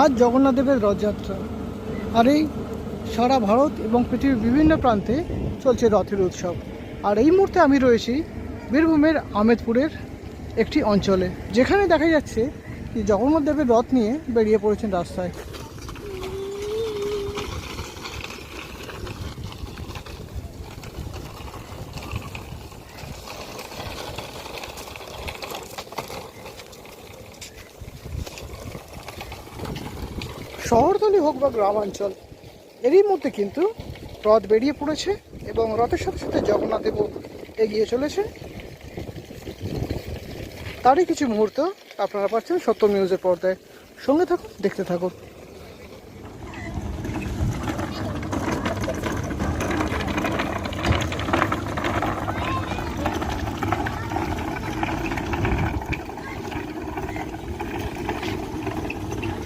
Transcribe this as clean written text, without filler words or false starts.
আজ জগন্নাথ দেবের রথযাত্রা। আর এই সারা ভারত এবং পৃথিবীর বিভিন্ন প্রান্তে চলছে রথের উৎসব। আর এই মুহূর্তে আমি রয়েছি বীরভূমের আমেদপুরের একটি অঞ্চলে, যেখানে দেখা যাচ্ছে যে জগন্নাথ দেবের রথ নিয়ে বেরিয়ে পড়েছেন রাস্তায়। শহরতলি হোক বা গ্রামাঞ্চল, এরই মধ্যে কিন্তু রথ বেরিয়ে পড়েছে এবং রথের সাথে সাথে জগন্নাথ দেবও এগিয়ে চলেছে। তারই কিছু মুহূর্ত আপনারা পাচ্ছেন সত্য নিউজের পর্দায়। সঙ্গে থাকুন, দেখতে থাকুন।